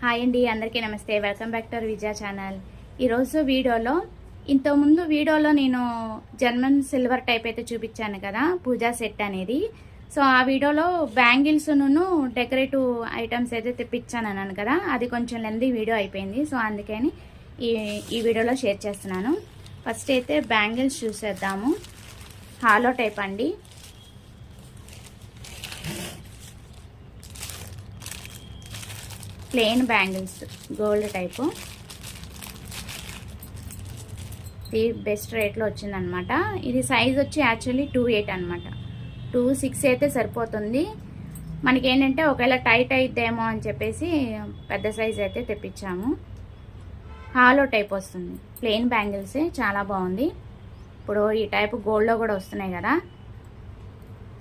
Hi అండి, అందరికీ నమస్తే. Welcome back to Vijaya channel. ఈరోజు వీడియోలో ఇంతకుముందు వీడియోలో నేను జర్మన్ సిల్వర్ టైప్ అయితే చూపించాను కదా, పూజా సెట్ అనేది. సో ఆ వీడియోలో బ్యాంగిల్స్ను డెకరేటివ్ ఐటమ్స్ అయితే తెప్పించాను అన్నాను కదా, అది కొంచెం లెంతీ వీడియో అయిపోయింది. సో అందుకని ఈ వీడియోలో షేర్ చేస్తున్నాను. ఫస్ట్ అయితే బ్యాంగిల్స్ చూసేద్దాము. హాలో టైప్ అండి. Plain bangles, gold type. ఇది బెస్ట్ రేట్లో వచ్చిందనమాట. ఇది సైజ్ వచ్చి యాక్చువల్లీ 2.8 అనమాట. 2.6 అయితే సరిపోతుంది మనకి. ఏంటంటే ఒకవేళ టైట్ అయిద్దేమో అని చెప్పేసి పెద్ద సైజ్ అయితే తెప్పించాము. హాలో టైప్ వస్తుంది. ప్లెయిన్ బ్యాంగిల్సే, చాలా బాగుంది. ఇప్పుడు ఈ టైపు గోల్డ్లో కూడా వస్తున్నాయి కదా,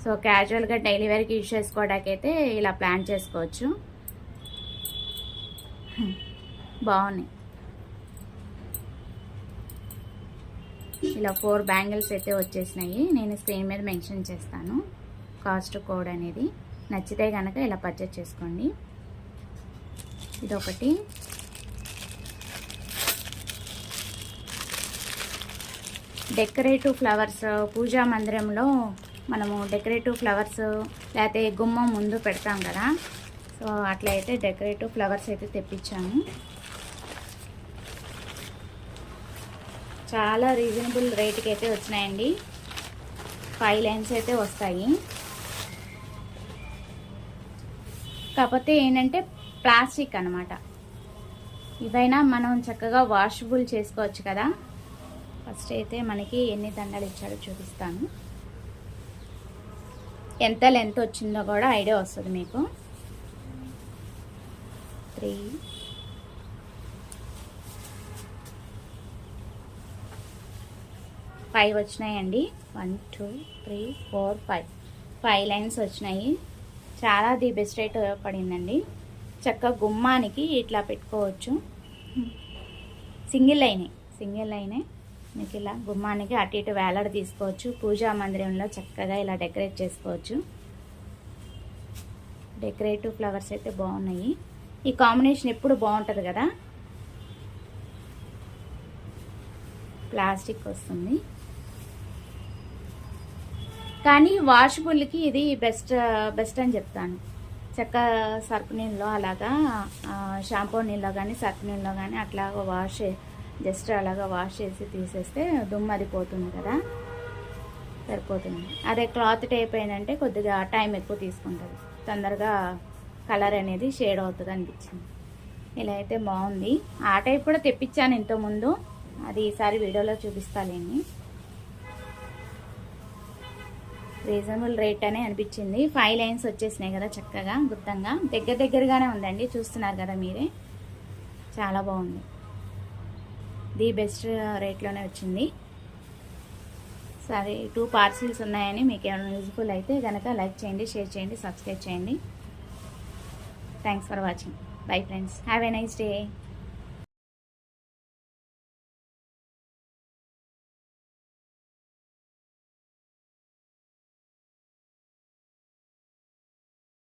సో క్యాజువల్గా డైలీ వేర్కి యూజ్ చేసుకోవడానికి అయితే ఇలా ప్లాన్ చేసుకోవచ్చు. బాగున్నాయి. ఇలా 4 బ్యాంగిల్స్ అయితే వచ్చేసినాయి. నేను స్క్రీన్ మీద మెన్షన్ చేస్తాను కాస్ట్ కోడ్ అనేది. నచ్చితే కనుక ఇలా పర్చేస్ చేసుకోండి. ఇదొకటి. డెకరేటివ్ ఫ్లవర్స్, పూజా మందిరంలో మనము డెకరేటివ్ ఫ్లవర్స్ లేకపోతే గుమ్మం ముందు పెడతాం కదా, సో అట్లా అయితే డెకరేటివ్ ఫ్లవర్స్ అయితే తెప్పించాము. చాలా రీజనబుల్ రేట్కి అయితే వచ్చినాయండి. 5 లైన్స్ అయితే వస్తాయి. కాకపోతే ఏంటంటే ప్లాస్టిక్ అనమాట. ఇవైనా మనం చక్కగా వాషబుల్ చేసుకోవచ్చు కదా. ఫస్ట్ అయితే మనకి ఎన్ని దండలు ఇచ్చాడో చూపిస్తాను. ఎంత లెంత్ వచ్చిందో కూడా ఐడియా వస్తుంది మీకు. 3, 5 వచ్చినాయండి. 1, 2, 3, 4, 5 లైన్స్ వచ్చినాయి. చాలా ది బెస్ట్ రేట్ పడిందండి. చక్కగా గుమ్మానికి ఇట్లా పెట్టుకోవచ్చు. సింగిల్ లైనే మీకు ఇలా గుమ్మానికి అటు ఇటు వేలాడ తీసుకోవచ్చు. పూజా మందిరంలో చక్కగా ఇలా డెకరేట్ చేసుకోవచ్చు. డెకరేటివ్ ఫ్లవర్స్ అయితే బాగున్నాయి. ఈ కాంబినేషన్ ఎప్పుడు బాగుంటుంది కదా. ప్లాస్టిక్ వస్తుంది కానీ వాషబుల్కి ఇది బెస్ట్ అని చెప్తాను. చక్క సర్ఫ్ నీళ్ళలో అలాగా, షాంపూ నీళ్ళలో కానీ సర్ఫ్ నీళ్ళలో కానీ అట్లా జస్ట్ అలాగా వాష్ చేసి తీసేస్తే దుమ్ము అది పోతుంది కదా, సరిపోతుంది. అదే క్లాత్ టైప్ ఏంటంటే కొద్దిగా టైం ఎక్కువ తీసుకుంటుంది, తొందరగా కలర్ అనేది షేడ్ అవుతుంది అనిపించింది. ఇలా అయితే బాగుంది. ఆ టైప్ కూడా తెప్పించాను ఇంతకుముందు, అది ఈసారి వీడియోలో చూపిస్తాలేండి. రీజనబుల్ రేట్ అనే అనిపించింది. 5 లైన్స్ వచ్చేసినాయి కదా, చక్కగా గుర్తంగా దగ్గరగానే ఉందండి. చూస్తున్నారు కదా మీరే, చాలా బాగుంది. ది బెస్ట్ రేట్లోనే వచ్చింది. సరే, 2 పార్సిల్స్ ఉన్నాయని మీకు ఏమైనా యూజ్ఫుల్ అయితే కనుక లైక్ చేయండి, షేర్ చేయండి, సబ్స్క్రైబ్ చేయండి. Thanks for watching. Bye friends, have a nice day.